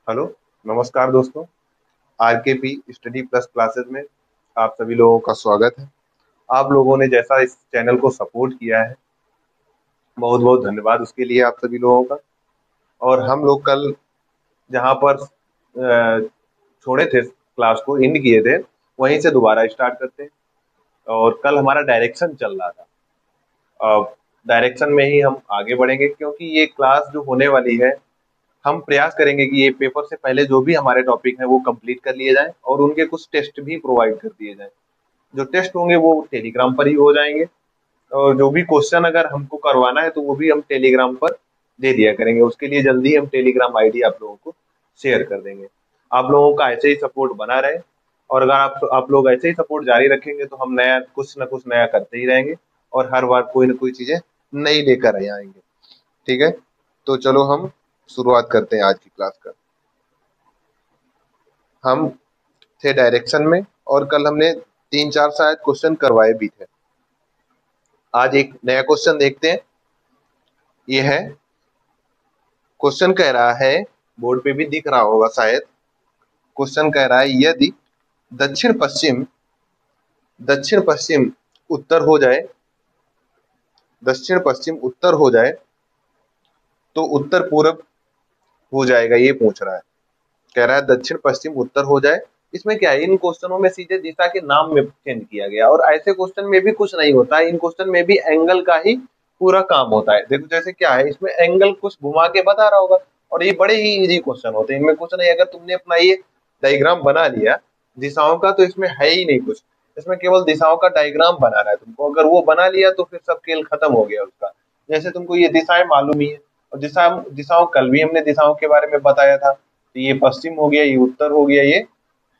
Hello, नमस्कार दोस्तों। आरकेपी study plus classes में आप सभी लोगों का स्वागत है। आप लोगों ने जैसा इस चैनल को सपोर्ट किया है, बहुत बहुत धन्यवाद उसके लिए आप सभी लोगों का। और हम लोग कल जहाँ पर छोड़े थे, क्लास को एंड किए थे, वहीं से दोबारा स्टार्ट करते हैं। और कल हमारा डायरेक्शन चल रहा था। डायरेक्शन में ही हम आगे बढ़ेंगे, क्योंकि ये क्लास जो होने वाली है, हम प्रयास करेंगे कि ये पेपर से पहले जो भी हमारे टॉपिक हैं वो कंप्लीट कर लिए जाएं और उनके कुछ टेस्ट भी प्रोवाइड कर दिए जाएं। जो टेस्ट होंगे वो टेलीग्राम पर ही हो जाएंगे, और जो भी क्वेश्चन अगर हमको करवाना है तो वो भी हम टेलीग्राम पर दे दिया करेंगे। उसके लिए जल्दी हम टेलीग्राम आईडी आप लोगों को शेयर कर देंगे। आप लोगों का ऐसे ही सपोर्ट बना रहे, और अगर आप लोग ऐसे ही सपोर्ट जारी रखेंगे तो हम नया कुछ ना कुछ नया करते ही रहेंगे, और हर बार कोई ना कोई चीजें नई लेकर आएंगे। ठीक है, तो चलो हम शुरुआत करते हैं आज की क्लास का। हम थे डायरेक्शन में, और कल हमने तीन चार शायद क्वेश्चन करवाए भी थे। आज एक नया क्वेश्चन देखते हैं। ये है, क्वेश्चन कह रहा है, बोर्ड पे भी दिख रहा होगा शायद। क्वेश्चन कह रहा है, यदि दक्षिण पश्चिम दक्षिण पश्चिम उत्तर हो जाए, दक्षिण पश्चिम उत्तर हो जाए तो उत्तर पूर्व हो जाएगा, ये पूछ रहा है। कह रहा है दक्षिण पश्चिम उत्तर हो जाए। इसमें क्या है, इन क्वेश्चनों में सीधे दिशा के नाम में चेंज किया गया, और ऐसे क्वेश्चन में भी कुछ नहीं होता है। इन क्वेश्चन में भी एंगल का ही पूरा काम होता है। देखो जैसे क्या है, इसमें एंगल कुछ घुमा के बता रहा होगा, और ये बड़े ही इजी क्वेश्चन होते हैं। इनमें कुछ नहीं, अगर तुमने अपना ये डायग्राम बना लिया दिशाओं का, तो इसमें है ही नहीं कुछ। इसमें केवल दिशाओं का डायग्राम बनाना है तुमको। अगर वो बना लिया तो फिर सब खेल खत्म हो गया उसका। जैसे तुमको ये दिशाएं मालूम ही है, और दिशाओं कल भी हमने दिशाओं के बारे में बताया था। तो ये पश्चिम हो गया, ये उत्तर हो गया, ये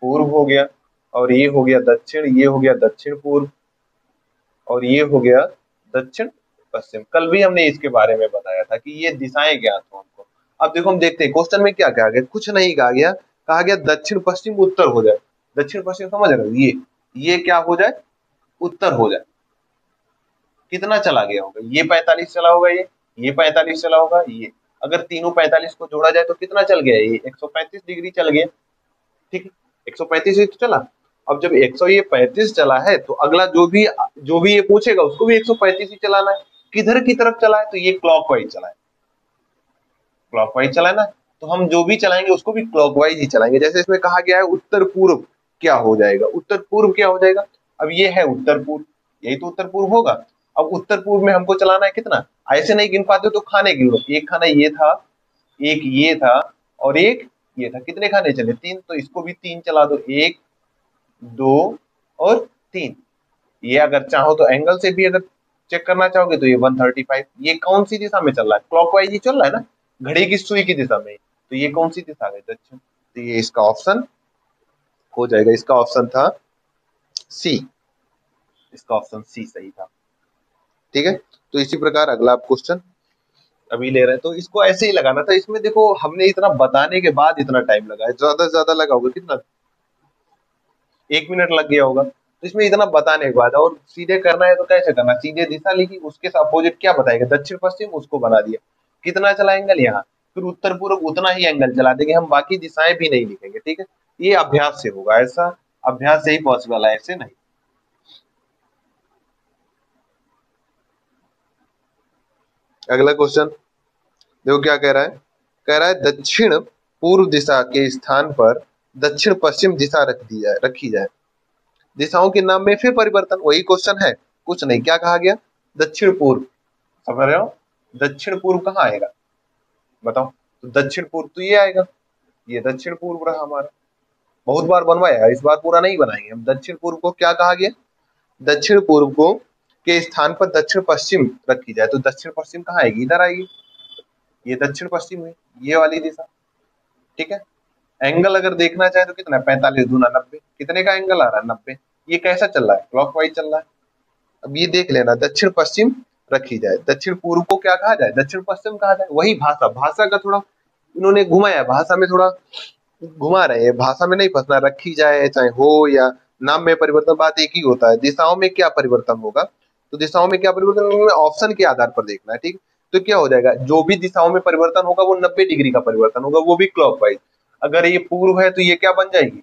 पूर्व हो गया, और ये हो गया दक्षिण, ये हो गया दक्षिण पूर्व, और ये हो गया दक्षिण पश्चिम। कल भी हमने इसके बारे में बताया था कि ये दिशाएं ज्ञात हो हमको। अब देखो हम देखते हैं क्वेश्चन में क्या कहा गया। कुछ नहीं कहा गया, कहा गया दक्षिण पश्चिम उत्तर हो जाए। दक्षिण पश्चिम समझ रहे हो, ये क्या हो जाए, उत्तर हो जाए। कितना चला गया होगा, ये 45 चला होगा, ये 45 चला होगा, ये अगर तीनों 45 को जोड़ा जाए तो कितना चल गया, ये 135 डिग्री चल गया। ठीक है, 135 ही तो चला। अब जब 135 चला है, तो अगला जो भी ये पूछेगा उसको भी 135 ही चलाना है। किधर की तरफ चला है, तो ये क्लॉकवाइज चला है। क्लॉकवाइज चला है ना, तो हम जो भी चलाएंगे उसको भी क्लॉकवाइज ही चलाएंगे। जैसे इसमें कहा गया है उत्तर पूर्व क्या हो जाएगा, उत्तर पूर्व क्या हो जाएगा। अब ये है उत्तर पूर्व, यही तो उत्तर पूर्व होगा। अब उत्तर पूर्व में हमको चलाना है कितना, ऐसे नहीं गिन पाते तो खाने गिनो। एक खाना ये था, एक ये था, और एक ये था। कितने खाने चले, तीन। तो इसको भी तीन चला दो, एक, दो और तीन। ये अगर चाहो तो एंगल से भी अगर चेक करना चाहोगे तो ये 135। ये कौन सी दिशा में चल रहा है, क्लॉकवाइज ही चल रहा है ना, घड़ी की सुई की दिशा में। तो ये कौन सी दिशा है, दक्षिण। तो ये इसका ऑप्शन हो जाएगा। इसका ऑप्शन था सी। इसका ऑप्शन सी सही था। ठीक है, तो इसी प्रकार अगला क्वेश्चन अभी ले रहे हैं, तो इसको ऐसे ही लगाना था। इसमें देखो हमने इतना बताने के बाद इतना टाइम लगा है, ज्यादा से ज्यादा लगा होगा कितना, 1 मिनट लग गया होगा। तो इसमें इतना बताने के बाद और सीधे करना है तो कैसे करना, सीधे दिशा लिखी, उसके अपोजिट क्या बताएगा, दक्षिण पश्चिम, उसको बना दिया। कितना चला एंगल यहाँ, फिर उत्तर पूर्व उतना ही एंगल चला देंगे हम, बाकी दिशाएं भी नहीं लिखेंगे। ठीक है, ये अभ्यास से होगा, ऐसा अभ्यास से ही पॉसिबल है, ऐसे नहीं। अगला क्वेश्चन देखो क्या कह रहा है। कह रहा है दक्षिण पूर्व दिशा के स्थान पर दक्षिण पश्चिम दिशा रखी जाए। दिशाओं के नाम में फिर परिवर्तन, वही क्वेश्चन है, कुछ नहीं। क्या कहा गया, दक्षिण पूर्व। समझ रहे हो, दक्षिण पूर्व कहाँ आएगा बताओ। तो दक्षिण पूर्व तो ये आएगा, ये दक्षिण पूर्व रहा हमारा। बहुत बार बनवाया, इस बार पूरा नहीं बनाएंगे हम। दक्षिण पूर्व को क्या कहा गया, दक्षिण पूर्व को के स्थान पर दक्षिण पश्चिम रखी जाए। तो दक्षिण पश्चिम कहाँ आएगी, इधर आएगी। ये दक्षिण पश्चिम है, ये वाली दिशा। ठीक है, एंगल अगर देखना चाहे तो कितना, 45 दूना 90। कितने का एंगल आ रहा है, 90। ये कैसा चल रहा है, क्लॉकवाइज चल रहा है। अब ये देख लेना, दक्षिण पश्चिम रखी जाए। दक्षिण पूर्व को क्या कहा जाए, दक्षिण पश्चिम कहा जाए। वही भाषा, भाषा का थोड़ा इन्होंने घुमाया, भाषा में थोड़ा घुमा रहे हैं। भाषा में नहीं फंसना, रखी जाए चाहे हो या नाम में परिवर्तन, बात एक ही होता है। दिशाओं में क्या परिवर्तन होगा, तो दिशाओं में क्या परिवर्तन होगा, ऑप्शन के आधार पर देखना है। ठीक, तो क्या हो जाएगा, जो भी दिशाओं में परिवर्तन होगा वो 90 डिग्री का परिवर्तन होगा, वो भी क्लॉकवाइज। अगर ये पूर्व है तो ये क्या बन जाएगी,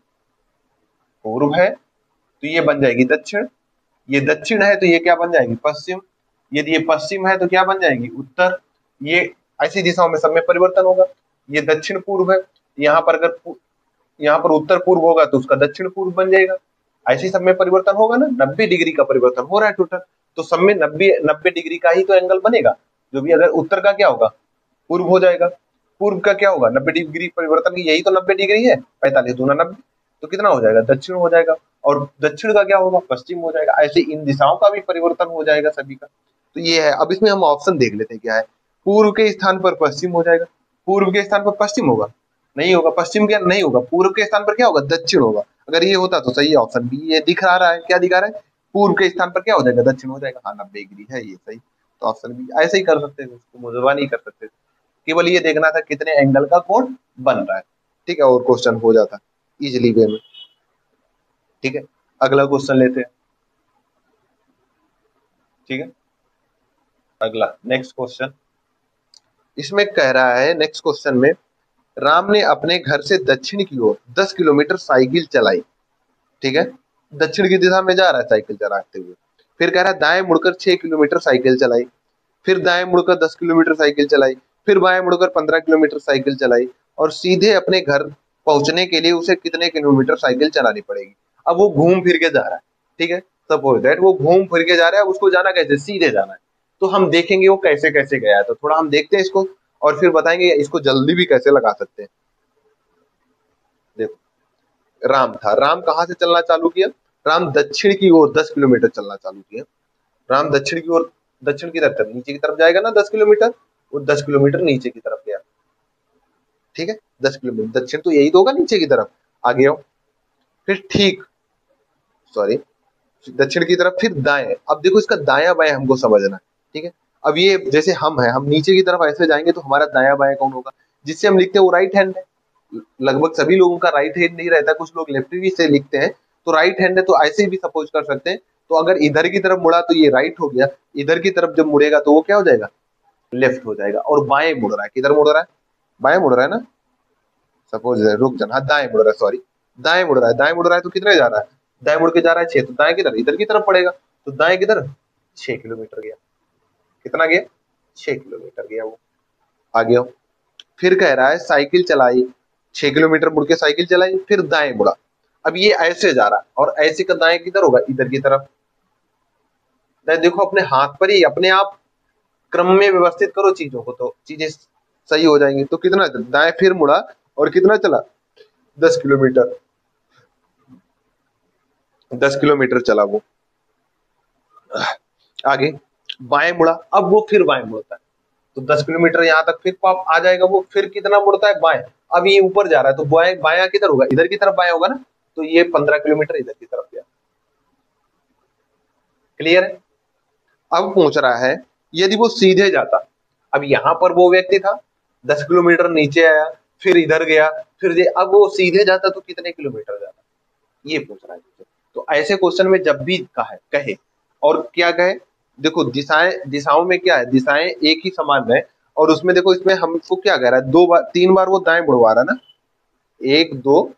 पूर्व है तो ये बन जाएगी दक्षिण, ये दक्षिण है तो ये क्या बन जाएगी, पश्चिम, यदि ये पश्चिम है तो क्या बन जाएगी, उत्तर। ये ऐसी दिशाओं में सब में परिवर्तन होगा। ये दक्षिण पूर्व है, यहाँ पर अगर यहाँ पर उत्तर पूर्व होगा तो उसका दक्षिण पूर्व बन जाएगा। ऐसे सब में परिवर्तन होगा ना, 90 डिग्री का परिवर्तन हो रहा है टोटल, तो सब में 90 डिग्री का ही तो एंगल बनेगा। जो भी अगर उत्तर का क्या होगा, पूर्व हो जाएगा, पूर्व का क्या होगा, 90 डिग्री परिवर्तन की, यही तो 90 डिग्री है, 45 दूना 90, तो कितना हो जाएगा, दक्षिण हो जाएगा। और दक्षिण का क्या होगा, पश्चिम हो जाएगा। ऐसे इन दिशाओं का भी परिवर्तन हो जाएगा सभी का। तो ये है। अब इसमें हम ऑप्शन देख लेते हैं क्या है। पूर्व के स्थान पर पश्चिम हो जाएगा, पूर्व के स्थान पर पश्चिम होगा, नहीं होगा। पश्चिम क्या नहीं होगा, पूर्व के स्थान पर क्या होगा, दक्षिण होगा। अगर ये होता तो सही, ऑप्शन बी ये दिख रहा है, क्या दिखा रहा है, पूर्व के स्थान पर क्या हो जाएगा, दक्षिण हो जाएगा। हाँ 90 डिग्री है ये सही, तो ऑप्शन बी। ऐसे ही कर सकते थे, उसको मुजवा नहीं कर सकते थे, केवल ये देखना था कितने एंगल का कोण बन रहा है, ठीक है, और क्वेश्चन हो जाता इजिली वे में। ठीक है, अगला क्वेश्चन लेते हैं। ठीक है, अगला नेक्स्ट क्वेश्चन, इसमें कह रहा है नेक्स्ट क्वेश्चन में, राम ने अपने घर से दक्षिण की ओर 10 किलोमीटर साइकिल चलाई। ठीक है, दक्षिण की दिशा में जा रहा है साइकिल चलाते हुए। फिर कह रहा है दाएं मुड़कर 6 किलोमीटर साइकिल चलाई, फिर दाएं मुड़कर 10 किलोमीटर साइकिल चलाई, फिर बाएं मुड़कर 15 किलोमीटर साइकिल चलाई, और सीधे अपने घर पहुंचने के लिए उसे कितने किलोमीटर साइकिल चलानी पड़ेगी। अब वो घूम फिर के जा रहा है, ठीक है, सपोज दैट वो घूम फिर के जा रहा है, उसको जाना कैसे, सीधे जाना है। तो हम देखेंगे वो कैसे कैसे गया है, तो थोड़ा हम देखते हैं इसको और फिर बताएंगे इसको जल्दी भी कैसे लगा सकते हैं। देखो, राम था, राम कहाँ से चलना चालू किया, राम दक्षिण की ओर 10 किलोमीटर चलना चालू किया। राम दक्षिण की ओर, दक्षिण की तरफ नीचे की तरफ जाएगा ना 10 किलोमीटर, वो 10 किलोमीटर नीचे की तरफ गया। ठीक है, 10 किलोमीटर दक्षिण तो यही तो होगा, नीचे की तरफ आ गया। फिर ठीक, सॉरी, दक्षिण की तरफ, फिर दाएं। अब देखो इसका दाया बाया हमको समझना है। ठीक है, अब ये जैसे हम है, हम नीचे की तरफ ऐसे जाएंगे तो हमारा दाया बाया कौन होगा, जिससे हम लिखते हैं वो राइट हैंड है। लगभग सभी लोगों का राइट हैंड नहीं रहता, कुछ लोग लेफ्ट भी से लिखते हैं, तो राइट हैंड है तो ऐसे भी सपोज कर सकते हैं। तो अगर इधर की तरफ मुड़ा तो ये राइट हो गया, इधर की तरफ जब मुड़ेगा तो वो क्या हो जाएगा, लेफ्ट हो जाएगा। और बाएं मुड़ रहा है, किधर मुड़ रहा है, बाएं मुड़ रहा है ना, सपोज रुक जाना, हाँ दाएं मुड़ रहा है, सॉरी दाएं मुड़ रहा है, दाएं मुड़ रहा है तो कितने जा रहा है, दाएं मुड़ के जा रहा है 6, तो दाएं किधर, इधर की तरफ पड़ेगा, तो दाएं किधर 6 किलोमीटर गया, कितना गया 6 किलोमीटर गया वो, आ गया। फिर कह रहा है साइकिल चलाई, 6 किलोमीटर मुड़ के साइकिल चलाई, फिर दाएं मुड़ा। अब ये ऐसे जा रहा है और ऐसे का दाएं किधर होगा, इधर की तरफ। देखो अपने हाथ पर ही अपने आप क्रम में व्यवस्थित करो चीजों को तो चीजें सही हो जाएंगी। तो कितना दाएं फिर मुड़ा और कितना चला, 10 किलोमीटर, 10 किलोमीटर चला वो। आगे बाएं मुड़ा, अब वो फिर बाएं मुड़ता है, तो 10 किलोमीटर यहाँ तक फिर पाप आ जाएगा वो। फिर कितना मुड़ता है, बाएं। अब ये ऊपर जा रहा है तो बाएं, बाया किधर होगा, इधर की तरफ बाएं होगा ना, तो ये 15 किलोमीटर इधर की तरफ गया। क्लियर है। अब पूछ रहा है यदि वो सीधे जाता, अब यहाँ पर वो व्यक्ति था, 10 किलोमीटर नीचे आया, फिर इधर गया, फिर अब वो सीधे जाता तो कितने किलोमीटर जाता, ये पूछ रहा है। तो ऐसे क्वेश्चन में जब भी कहे और क्या कहे, देखो दिशाओं में क्या है, दिशाएं एक ही समान है, और उसमें देखो इसमें हमको क्या कह रहा है, 2 बार 3 बार वो दाएं मुड़वा रहा है ना, 1 2,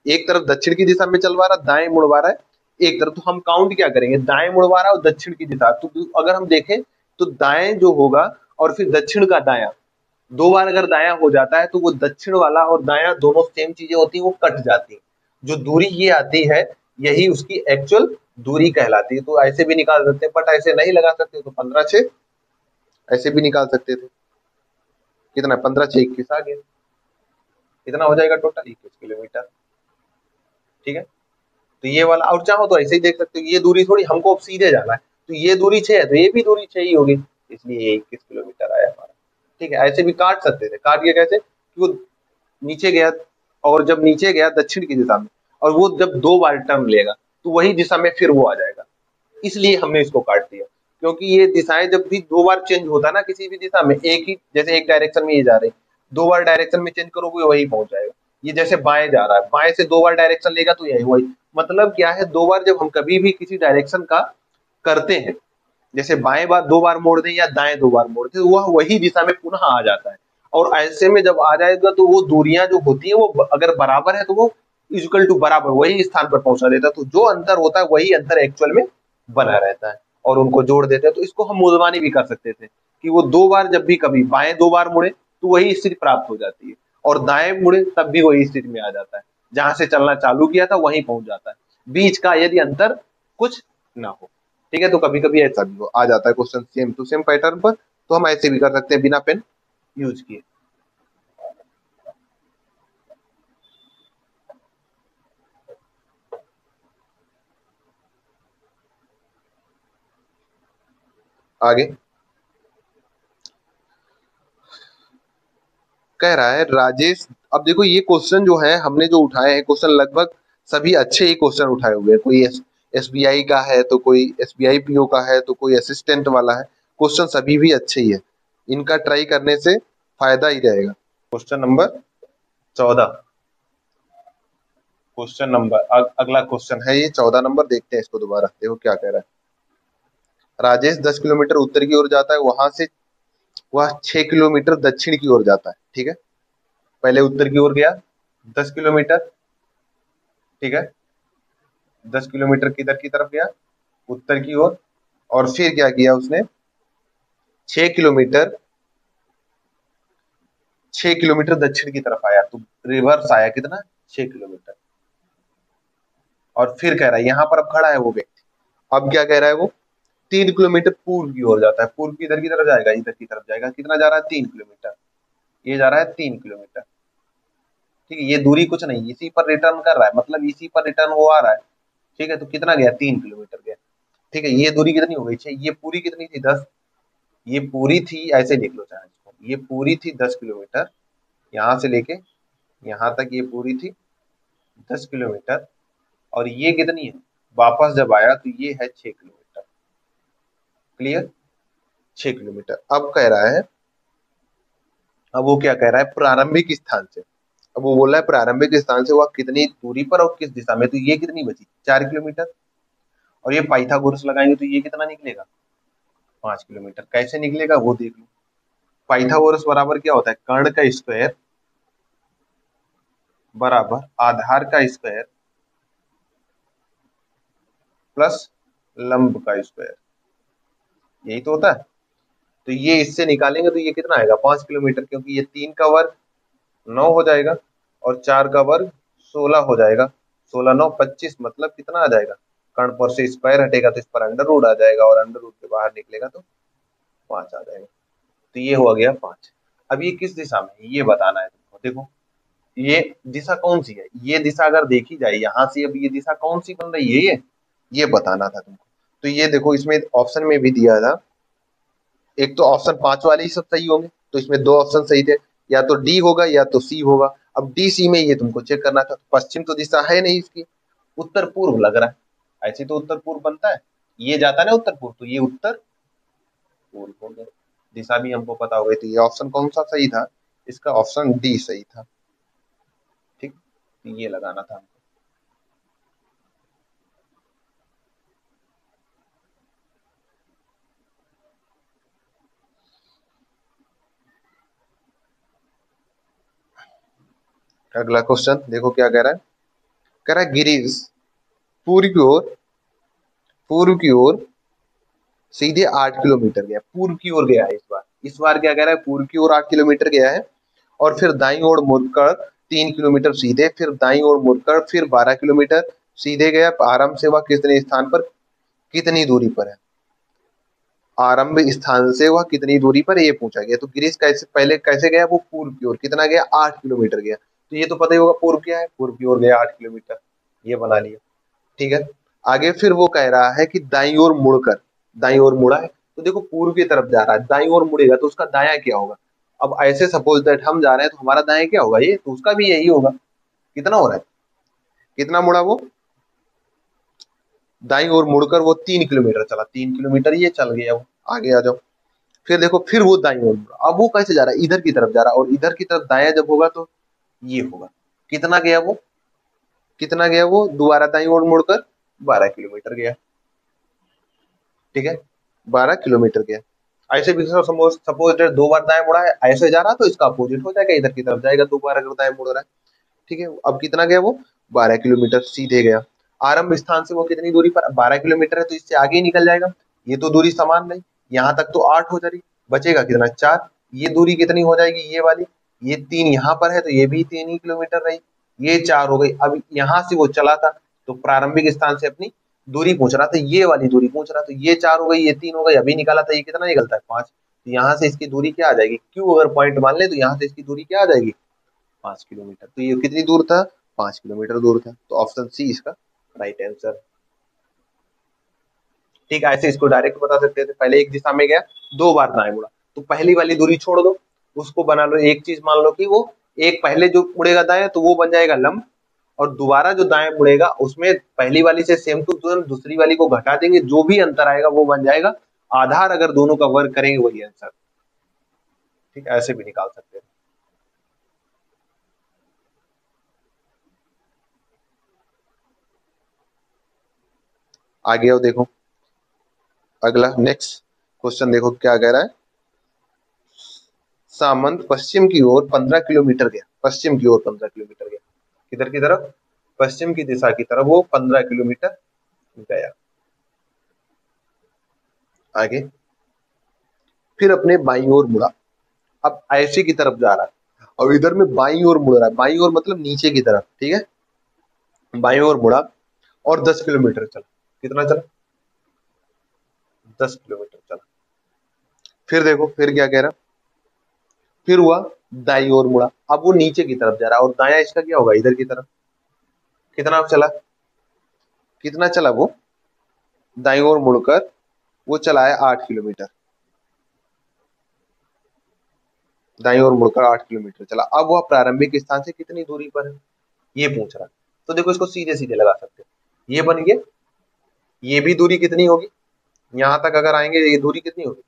एक तरफ दक्षिण की दिशा में चलवा रहा, दाएं मुड़वा रहा है, एक तरफ। तो हम काउंट क्या करेंगे, दाएं मुड़वा रहा है और दक्षिण की दिशा, तो अगर हम देखें तो दाएं जो होगा और फिर दक्षिण का दाया, 2 बार अगर दाया हो जाता है तो वो दक्षिण वाला और दाया दोनों सेम चीजें होती है, वो कट जाती है। जो दूरी ये आती है यही उसकी एक्चुअल दूरी कहलाती है। तो ऐसे भी निकाल सकते हैं, बट ऐसे नहीं लगा सकते, तो 15 6 ऐसे भी निकाल सकते थे। कितना 15 6 21 आ गया, कितना हो जाएगा टोटल 21 किलोमीटर। ठीक है, तो ये वाला, और चाहो तो ऐसे ही देख सकते हो, ये दूरी थोड़ी हमको अब सीधे जाना है, तो ये दूरी 6 है तो ये भी दूरी 6 ही होगी, इसलिए ये 21 किलोमीटर आया हमारा। ठीक है, ऐसे भी काट सकते थे, काट के कैसे कि वो नीचे गया, और जब नीचे गया दक्षिण की दिशा में, और वो जब 2 बार टर्न लेगा तो वही दिशा में फिर वो आ जाएगा, इसलिए हमने इसको काट दिया। क्योंकि ये दिशाएं जब भी 2 बार चेंज होता है ना किसी भी दिशा में, एक ही जैसे एक डायरेक्शन में ये जा रहे, 2 बार डायरेक्शन में चेंज करोगे वही पहुंच जाएगा। ये जैसे बाएं जा रहा है, बाएं से 2 बार डायरेक्शन लेगा तो यही वही, मतलब क्या है, 2 बार जब हम कभी भी किसी डायरेक्शन का करते हैं, जैसे बाएं बार 2 बार मोड़ दें या दाएं 2 बार मोड़ दें, वह वही दिशा में पुनः आ जाता है। और ऐसे में जब आ जाएगा तो वो दूरियां जो होती है वो अगर बराबर है तो वो इक्वल टू बराबर वही स्थान पर पहुंचा देता है, तो जो अंतर होता है वही अंतर एक्चुअल में बना रहता है और उनको जोड़ देते हैं। तो इसको हम मूलवानी भी कर सकते थे कि वो दो बार जब भी कभी बाएं दो बार मुड़े तो वही स्थिति प्राप्त हो जाती है, और दाएं मुड़े तब भी वही स्थिति में आ जाता है, जहां से चलना चालू किया था वहीं पहुंच जाता है, बीच का यदि अंतर कुछ ना हो। ठीक है, तो कभी कभी ऐसा भी हो आ जाता है question same to same pattern पर, तो हम ऐसे भी कर सकते हैं बिना पेन यूज किए। आगे कह रहा है राजेश, अब देखो ये क्वेश्चन जो है हमने जो उठाए हैं क्वेश्चन लगभग सभी अच्छे ही क्वेश्चन उठाए हुए हैं, कोई एसबीआई का है तो कोई एसबीआई पीओ का है तो कोई असिस्टेंट वाला है, क्वेश्चन सभी भी अच्छे ही है, इनका ट्राई करने से फायदा ही रहेगा। क्वेश्चन नंबर 14, क्वेश्चन नंबर अगला क्वेश्चन है ये 14 नंबर, देखते हैं इसको दोबारा, देखो क्या कह रहा है। राजेश 10 किलोमीटर उत्तर की ओर जाता है, वहां से वह 6 किलोमीटर दक्षिण की ओर जाता है। ठीक है, पहले उत्तर की ओर गया 10 किलोमीटर, ठीक है, 10 किलोमीटर किधर की तरफ गया, उत्तर की ओर, और फिर क्या किया उसने 6 किलोमीटर 6 किलोमीटर दक्षिण की तरफ आया, तो रिवर्स आया कितना 6 किलोमीटर। और फिर कह रहा है यहाँ पर अब खड़ा है वो व्यक्ति, अब क्या कह रहा है वो 3 किलोमीटर पूर्व की ओर जाता है, पूर्व की इधर की तरफ जाएगा, इधर की तरफ जाएगा, कितना जा रहा है 3 किलोमीटर, ये जा रहा है 3 किलोमीटर। ठीक है, ये दूरी कुछ नहीं, इसी पर रिटर्न कर रहा है, मतलब इसी पर रिटर्न वो आ रहा है। ठीक है, तो कितना गया 3 किलोमीटर गया। ठीक है, ये दूरी कितनी हो गई 6, ये पूरी कितनी थी 10, ये पूरी थी, ऐसे लिख लो चाहे इसको, ये पूरी थी 10 किलोमीटर, यहाँ से लेके यहाँ तक ये पूरी थी 10 किलोमीटर, और ये कितनी है वापस जब आया तो ये है 6 किलोमीटर। Clear, 6 kilometre. अब कह रहा है, अब वो क्या कह रहा है प्रारंभिक स्थान से, अब वो बोल रहा है प्रारंभिक स्थान से वह कितनी दूरी पर और किस दिशा में, तो ये कितनी बची 4 किलोमीटर, और ये पाइथागोरस लगाएंगे तो ये कितना निकलेगा 5 किलोमीटर। कैसे निकलेगा वो देख लो, पाइथागोरस बराबर क्या होता है कर्ण का स्क्वायर बराबर आधार का स्क्वायर प्लस लंब का स्क्वायर, यही तो होता है। तो ये इससे निकालेंगे तो ये कितना आएगा 5 किलोमीटर, क्योंकि ये 3 का वर्ग 9 हो जाएगा और 4 का वर्ग 16 हो जाएगा, 16 9 25, मतलब कितना आ जाएगा, कर्ण पर से स्क्वायर हटेगा तो इस पर अंडर रूट आ जाएगा और अंडर रूट के बाहर निकलेगा तो 5 आ जाएगा। तो ये हो गया 5। अब ये किस दिशा में है ये बताना है तुमको। देखो ये दिशा कौन सी है, ये दिशा अगर देखी जाए यहाँ से, अब ये दिशा कौन सी बन रही है ये बताना था तुमको। तो ये देखो इसमें ऑप्शन में भी दिया था, एक तो ऑप्शन 5 वाले ही सब सही होंगे, तो इसमें दो ऑप्शन सही थे, या तो डी होगा या तो सी होगा। अब डी सी में ये तुमको चेक करना था, पश्चिम तो दिशा है नहीं इसकी, उत्तर पूर्व लग रहा है, ऐसे तो उत्तर पूर्व बनता है, ये जाता है ना उत्तर पूर्व, तो ये उत्तर पूर्व हो गया, दिशा भी हमको पता हो गई। तो ये ऑप्शन कौन सा सही था, इसका ऑप्शन डी सही था। ठीक, तो ये लगाना था हमको। अगला क्वेश्चन देखो क्या कह रहा है गिरीश पूर्व की ओर पूर्व की ओर सीधे 8 किलोमीटर गया, पूर्व की ओर गया है इस बार क्या कह रहा है पूर्व की ओर 8 किलोमीटर गया है, और फिर दाईं ओर मुड़कर 3 किलोमीटर सीधे, फिर दाईं ओर मुड़कर फिर 12 किलोमीटर सीधे गया। आरंभ से वह कितने स्थान पर कितनी दूरी पर है, आरंभ स्थान से वह कितनी दूरी पर ये पूछा गया। तो गिरीश कैसे पहले कैसे गया, वो पूर्व की ओर कितना गया 8 किलोमीटर गया, तो ये तो पता ही होगा पूर्व क्या है, पूर्व की ओर गया 8 किलोमीटर, ये बना लिया। ठीक है, आगे फिर वो कह रहा है कि दाईं ओर मुड़कर, दाईं ओर मुड़ा है तो देखो पूर्व की तरफ जा रहा है, दाईं ओर मुड़ेगा तो उसका दायां क्या होगा। अब ऐसे सपोज दैट हम जा रहे हैं तो हमारा दायां क्या होगा, ये तो उसका भी यही होगा। कितना हो रहा है, कितना मुड़ा वो, दाईं ओर मुड़कर वो 3 किलोमीटर चला, 3 किलोमीटर ये चल गया वो, आगे आ जाओ। फिर देखो फिर वो दाईं ओर मुड़ा, अब वो कैसे जा रहा है इधर की तरफ जा रहा है, और इधर की तरफ दायां जब होगा तो ये होगा, कितना गया वो, कितना गया वो दोबारा दाईं ओर मुड़कर 12 किलोमीटर गया। ठीक है, 12 किलोमीटर गया। ऐसे भी सपोज 2 बार दाएं मुड़ा है, ऐसे जा रहा तो इसका अपोजिट हो जाएगा, इधर की तरफ जाएगा 2 बार अगर दाएं मुड़ रहा है। ठीक है, अब कितना गया वो 12 किलोमीटर सीधे गया। आरंभ स्थान से वो कितनी दूरी पर 12 किलोमीटर है, तो इससे आगे ही निकल जाएगा। ये तो दूरी समान नहीं, यहाँ तक तो 8 हो जा रही, बचेगा कितना 4। ये दूरी कितनी हो जाएगी ये वाली, ये 3 यहाँ पर है तो ये भी 3 ही किलोमीटर रही, ये 4 हो गई। अब यहाँ से वो चला था तो प्रारंभिक स्थान से अपनी दूरी पूछ रहा था, ये वाली दूरी पूछ रहा था, ये 4 हो गई, ये 3 हो गई, अभी निकाला था, ये कितना निकलता है 5। तो यहाँ से इसकी दूरी क्या आ जाएगी, क्यों अगर पॉइंट मान ले तो यहाँ से इसकी दूरी क्या आ जाएगी 5 किलोमीटर। तो ये कितनी दूर था 5 किलोमीटर दूर था, तो ऑप्शन सी इसका राइट आंसर। ठीक है, ऐसे इसको डायरेक्ट बता सकते थे, पहले एक दिशा में गया 2 बार दाएं मुड़ा, तो पहली वाली दूरी छोड़ दो, उसको बना लो एक चीज, मान लो कि वो एक पहले जो मुड़ेगा दाएं तो वो बन जाएगा लंब, और दोबारा जो दाएं मुड़ेगा उसमें पहली वाली से सेम टू सेम दूसरी वाली को घटा देंगे, जो भी अंतर आएगा वो बन जाएगा आधार, अगर दोनों का वर्ग करेंगे वही आंसर। ठीक है, ऐसे भी निकाल सकते हैं। आगे आओ देखो, अगला नेक्स्ट क्वेश्चन देखो क्या कह रहा है। सामंत पश्चिम की ओर 15 किलोमीटर गया, पश्चिम की ओर 15 किलोमीटर गया, किधर की तरफ, पश्चिम की दिशा की तरफ वो 15 किलोमीटर गया। आगे फिर अपने बाईं ओर मुड़ा, अब ऐसे की तरफ जा रहा है, और इधर में बाईं ओर मुड़ रहा है, बाईं ओर मतलब नीचे की तरफ। ठीक है, बाईं ओर मुड़ा और 10 किलोमीटर चला, कितना चला 10 किलोमीटर चला। फिर देखो फिर क्या कह रहा, फिर हुआ दाईं ओर मुड़ा, अब वो नीचे की तरफ जा रहा है, और दाया इसका क्या होगा इधर की तरफ, कितना चला, कितना चला वो दाईं ओर मुड़कर वो चला है 8 किलोमीटर, दाईं ओर मुड़कर 8 किलोमीटर चला। अब वह प्रारंभिक स्थान से कितनी दूरी पर है ये पूछ रहा है। तो देखो इसको सीधे सीधे लगा सकते हैं, ये बन गया, ये भी दूरी कितनी होगी, यहाँ तक अगर आएंगे ये दूरी कितनी होगी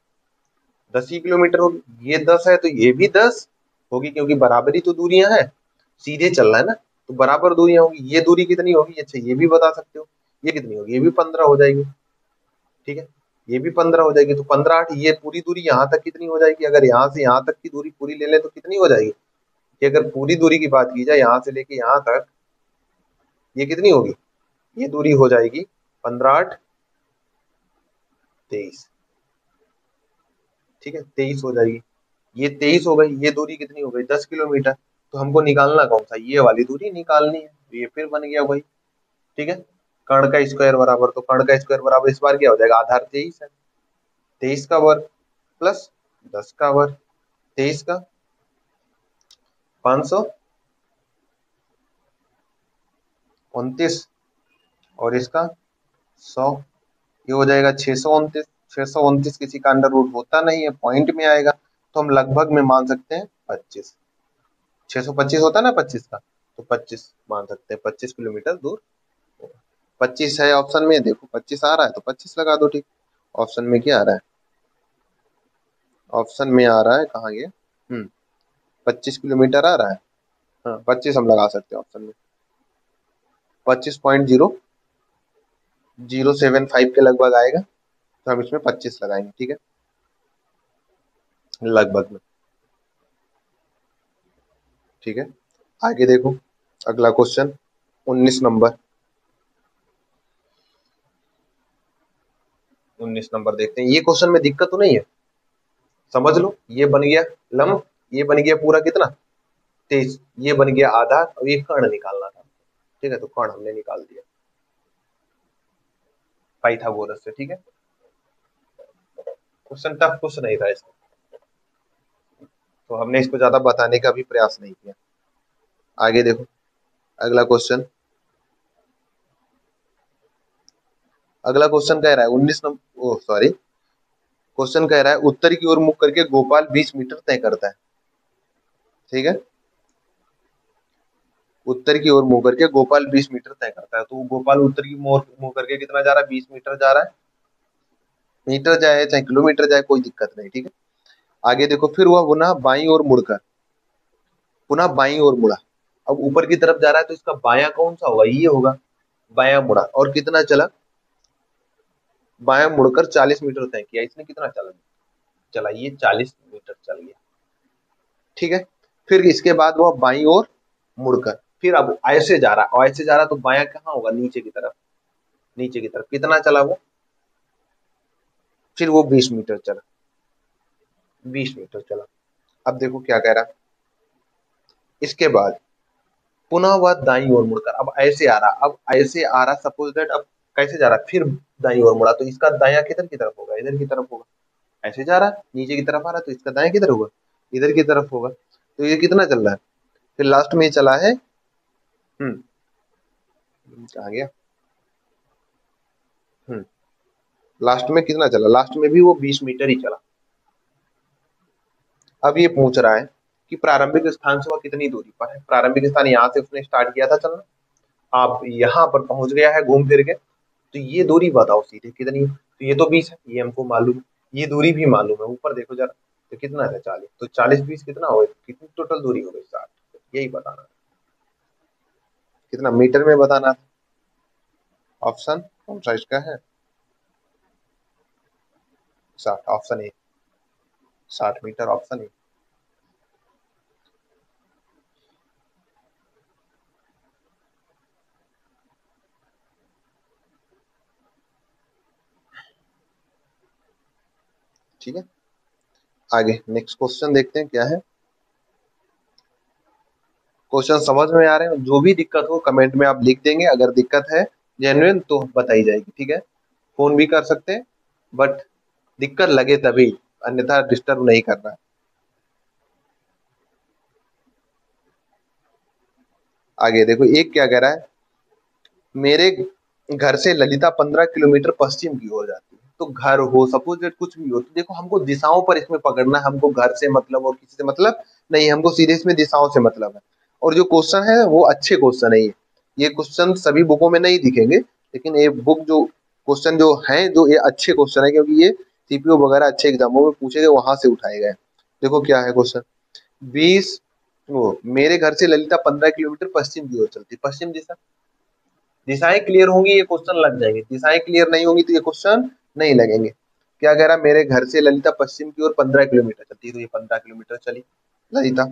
10 ही किलोमीटर होगी, ये 10 है तो ये भी 10 होगी, क्योंकि बराबरी तो दूरियां हैं, सीधे चल रहा है ना, तो बराबर दूरियां होगी। ये दूरी कितनी होगी, अच्छा ये भी बता सकते हो, ये कितनी होगी, ये भी 15 हो जाएगी। ठीक है, ये भी 15 हो जाएगी, तो 15 8, ये पूरी दूरी यहाँ तक कितनी हो जाएगी, अगर यहाँ से यहाँ तक की दूरी पूरी ले ले तो कितनी हो जाएगी, कि अगर पूरी दूरी की बात की जाए यहाँ से लेके यहाँ तक, ये कितनी होगी, ये दूरी हो जाएगी 15 8 23। ठीक है, 23 हो जाएगी, ये 23 हो गई, ये दूरी कितनी हो गई 10 किलोमीटर। तो हमको निकालना कौन सा, ये वाली दूरी निकालनी है, तो ये फिर बन गया वही। ठीक है, कर्ण का स्क्वायर बराबर, तो कर्ण का स्क्वायर बराबर इस बार क्या हो जाएगा, आधार 23 है, 23 का वर्ग प्लस 10 का वर्ग, 23 का 529 और इसका 100, ये हो जाएगा 629। 629 किसी का अंडर रूट होता नहीं है, पॉइंट में आएगा, तो हम लगभग में मान सकते हैं 25। 625 होता है ना 25 का, तो 25 मान सकते हैं, 25 किलोमीटर दूर। 25 है ऑप्शन में, देखो 25 आ रहा है तो 25 लगा दो। ठीक, ऑप्शन में क्या आ रहा है, ऑप्शन में आ रहा है कहाँ गया, 25 किलोमीटर आ रहा है, हाँ 25 हम लगा सकते हैं ऑप्शन में, 25.0075 के लगभग आएगा, तो हम इसमें 25 लगाएंगे। ठीक है, लगभग में। ठीक है, आगे देखो अगला क्वेश्चन 19 नंबर, 19 नंबर देखते हैं। ये क्वेश्चन में दिक्कत तो नहीं है, समझ लो, ये बन गया लंब, ये बन गया पूरा कितना 23, ये बन गया आधा, और ये कर्ण निकालना था। ठीक है, तो कर्ण हमने निकाल दिया पाइथागोरस से। ठीक है, क्वेश्चन टफ कुछ नहीं था इसमें, तो हमने इसको ज्यादा बताने का भी प्रयास नहीं किया। आगे देखो अगला क्वेश्चन, अगला क्वेश्चन कह रहा है 19 नंबर, ओ सॉरी, क्वेश्चन कह रहा है उत्तर की ओर मुख करके गोपाल 20 मीटर तय करता है। ठीक है, उत्तर की ओर मुंह करके गोपाल 20 मीटर तय करता है, तो गोपाल उत्तर की मुंह करके कितना जा रहा है 20 मीटर जा रहा है, मीटर जाए चाहे किलोमीटर जाए कोई दिक्कत नहीं। ठीक है, आगे देखो फिर हुआ पुनः बाईं ओर मुड़कर, पुनः बाईं ओर मुड़ा, अब ऊपर की तरफ जा रहा है तो इसका बायां कौन सा होगा, ये होगा, बायां मुड़ा और कितना चला, बायां मुड़कर 40 मीटर तय किया, इसने कितना चला चला, ये 40 मीटर चल गया। ठीक है, फिर इसके बाद वो बाईं ओर मुड़कर फिर अब ऐसे जा रहा, और ऐसे जा रहा तो बायां कहाँ होगा, नीचे की तरफ। नीचे की तरफ कितना चला वो, फिर वो 20 मीटर चला, 20 मीटर चला। अब देखो क्या कह रहा है, इसके बाद पुनः वह दाईं ओर मुड़कर, अब ऐसे आ रहा, अब ऐसे आ रहा, सपोज दैट अब कैसे जा रहा, फिर दाईं ओर मुड़ा, तो इसका दायां किधर की तरफ होगा, इधर की तरफ होगा। ऐसे जा रहा है नीचे की तरफ आ रहा, तो इसका दायां किधर होगा, इधर की तरफ होगा। तो ये कितना चल रहा है, फिर लास्ट में ये चला है, कहाँ गया, लास्ट में कितना चला, लास्ट में भी वो 20 मीटर ही चला। अब ये पूछ रहा है कि प्रारंभिक स्थान से वह कितनी दूरी पर है। प्रारंभिक स्थान यहाँ से उसने स्टार्ट किया था चलना, आप यहाँ पर पहुंच गया है घूम फिर के, तो ये दूरी बताओ सीधे कितनी। तो ये तो 20 है, ये हमको मालूम है, ये दूरी भी मालूम है, ऊपर देखो जरा, तो कितना है 40, तो 40 20 कितना हो गया, कितनी टोटल दूरी हो गई 60। यही बताना है, कितना मीटर में बताना था। ऑप्शन कौन सा इसका है, 60, option A, 60 metre, option A. ठीक है, आगे नेक्स्ट क्वेश्चन देखते हैं क्या है। क्वेश्चन समझ में आ रहे हैं, जो भी दिक्कत हो कमेंट में आप लिख देंगे, अगर दिक्कत है जेन्युइन तो बताई जाएगी। ठीक है, फोन भी कर सकते हैं, बट दिक्कत लगे तभी, अन्यथा डिस्टर्ब नहीं करना है। आगे देखो, एक क्या कह रहा है, मेरे घर से ललिता 15 किलोमीटर पश्चिम की ओर जाती है। तो घर हो, सपोज दैट कुछ भी हो, तो देखो हमको दिशाओं पर इसमें पकड़ना है, हमको घर से मतलब और किसी से मतलब नहीं, हमको सीधे इसमें दिशाओं से मतलब है। और जो क्वेश्चन है वो अच्छे क्वेश्चन है, ये क्वेश्चन सभी बुकों में नहीं दिखेंगे, लेकिन ये बुक जो क्वेश्चन जो है, जो ये अच्छे क्वेश्चन है, क्योंकि ये सीपीओ वगैरह अच्छे एग्जामों में पूछे गए, वहां से उठाए गए। देखो क्या है क्वेश्चन, 20, वो मेरे घर से ललिता 15 किलोमीटर पश्चिम की ओर चलती, पश्चिम दिशा। दिशाएं क्लियर होंगी ये क्वेश्चन लग जाएंगे, दिशाएं क्लियर नहीं होंगी तो ये क्वेश्चन नहीं लगेंगे। क्या कह रहा है, मेरे घर से ललिता पश्चिम की ओर 15 किलोमीटर चलती है, तो ये 15 किलोमीटर चली ललिता।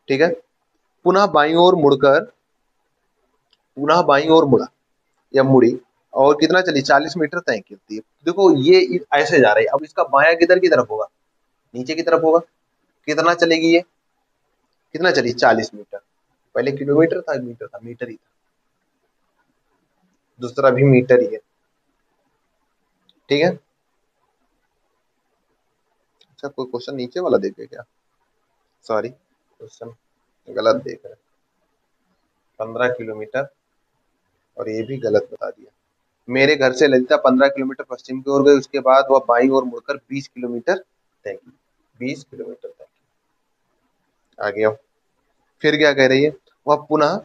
ठीक है, पुनः बाईं ओर मुड़कर, पुनः बाईं ओर मुड़ा या मुड़ी, और कितना चली, 40 मीटर तय करती है। देखो ये ऐसे जा रही है, अब इसका बायां किधर की तरफ होगा, नीचे की तरफ होगा। कितना चलेगी ये, कितना चली, 40 मीटर। पहले किलोमीटर था, मीटर था, मीटर ही था, दूसरा भी मीटर ही है। ठीक है, अच्छा कोई क्वेश्चन नीचे वाला देखे क्या, सॉरी क्वेश्चन गलत देख रहे हैं, 15 किलोमीटर, और ये भी गलत बता दिया। मेरे घर से ललिता 15 किलोमीटर पश्चिम की ओर गई, उसके बाद वह बाईं ओर मुड़कर 20 किलोमीटर तय की, 20 किलोमीटर तय की। आगे आओ, फिर क्या कह रही है, वह पुनः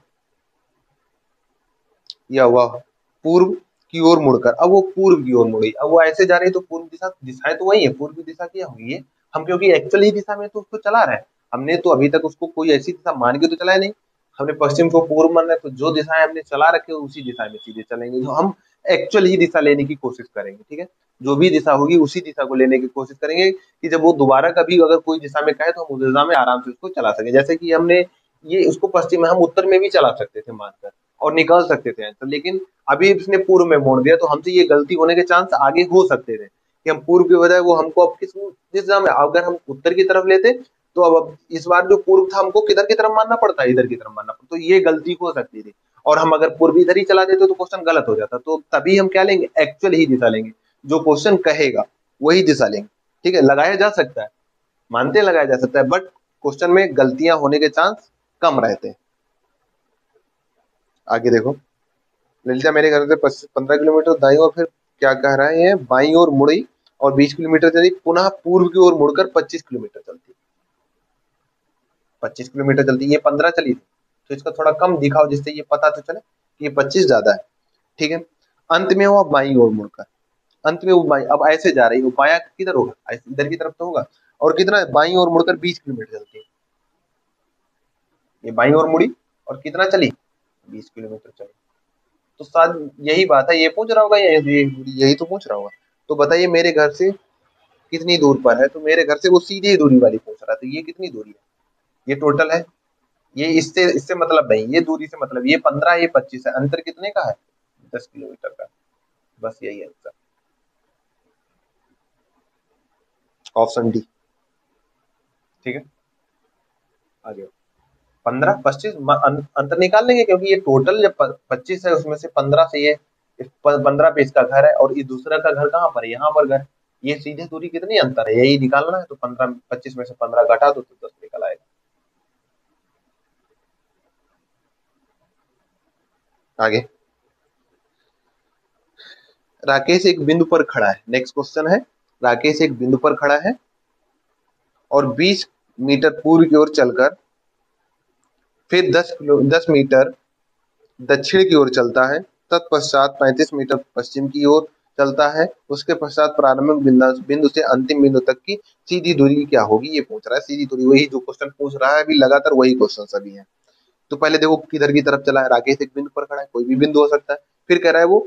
या वह पूर्व की ओर मुड़कर, अब वो पूर्व की ओर मुड़ी, अब वो ऐसे जा रही है, तो पूर्व दिशा, दिशाएं तो वही है, पूर्व दिशा क्या हुई है, हम क्योंकि एक्चुअली दिशा में तो उसको चला रहे हैं, हमने तो अभी तक उसको कोई ऐसी दिशा मान के तो चलाया नहीं, हमने पश्चिम को पूर्व मान रहे, तो जो दिशाएं हमने चला रखे उसी दिशा में सीधे चलेंगे, जो हम एक्चुअल ही दिशा लेने की कोशिश करेंगे। ठीक है, जो भी दिशा होगी उसी दिशा को लेने की कोशिश करेंगे, कि जब वो दोबारा कभी अगर कोई दिशा में कहे तो हम उस दिशा में आराम से उसको चला सके। जैसे कि हमने ये उसको पश्चिम में, हम उत्तर में भी चला सकते थे मानकर, और निकाल सकते थे आंसर, लेकिन अभी इसने पूर्व में मोड़ दिया, तो हमसे ये गलती होने के चांस आगे हो सकते थे, कि हम पूर्व की बजाय वो हमको अब किस दिशा में, अगर हम उत्तर की तरफ लेते तो अब इस बार जो पूर्व था हमको किधर की तरफ मानना पड़ता है, इधर की तरफ मानना पड़ता, तो ये गलती हो सकती थी। और हम अगर पूर्व इधर ही चला देते तो क्वेश्चन गलत हो जाता, तो तभी हम क्या लेंगे, एक्चुअल ही दिशा लेंगे, जो क्वेश्चन कहेगा वही दिशा लेंगे। ठीक है, लगाया जा सकता है, मानते लगाया जा सकता है, बट क्वेश्चन में गलतियां होने के चांस कम रहते हैं। आगे देखो, ललिता मेरे घर से 15 किलोमीटर दाईं ओर, फिर क्या कह रहा है, ये बाईं ओर मुड़ी और 20 किलोमीटर चली, पुनः पूर्व की ओर मुड़कर 25 किलोमीटर चलती, 25 किलोमीटर चलती, ये 15 चली थी, तो इसका थोड़ा कम दिखाओ, जिससे ये पता तो चले कि ये 25 ज्यादा है। ठीक है, अंत में वो बाईं ओर मुड़कर, अंत में वो बाईं, अब ऐसे जा रही है, वो बाया किधर होगा, इधर की तरफ तो होगा, और कितना बाईं ओर मुड़कर 20 किलोमीटर चलती है, ये बाईं ओर मुड़ी और कितना चली, 20 किलोमीटर चली। तो शायद यही बात है, ये पूछ रहा होगा, यही तो पूछ रहा होगा। तो बताइए, मेरे घर से कितनी दूर पर है, तो मेरे घर से वो सीधी दूरी वाली पूछ रहा है, तो ये कितनी दूरी है, ये टोटल है, ये इससे इससे मतलब नहीं, ये दूरी से मतलब, ये 15 ये 25 है, अंतर कितने का है, 10 किलोमीटर का। बस यही आंसर, ऑप्शन डी। ठीक है, आगे 15 25 अंतर निकाल लेंगे, क्योंकि ये टोटल जब 25 है, उसमें से 15 से ये 15 पे इसका घर है, और ये दूसरा का घर कहाँ पर है, यहाँ पर घर, ये सीधे दूरी कितनी अंतर है यही निकालना है, तो 15 25 में से 15 घटा दो तो 10 निकल आएगा। आगे, राकेश एक बिंदु पर खड़ा है, नेक्स्ट क्वेश्चन है, राकेश एक बिंदु पर खड़ा है और 20 मीटर पूर्व की ओर चलकर फिर 10 मीटर दक्षिण की ओर चलता है, तत्पश्चात 35 मीटर पश्चिम की ओर चलता है, उसके पश्चात प्रारंभिक बिंदु से अंतिम बिंदु तक की सीधी दूरी क्या होगी, ये पूछ रहा है। सीधी दूरी, वही जो क्वेश्चन पूछ रहा है अभी लगातार, वही क्वेश्चन सभी है। तो पहले देखो किधर की तरफ चला है, राकेश एक बिंदु पर खड़ा है, कोई भी बिंदु हो सकता है, फिर कह रहा है वो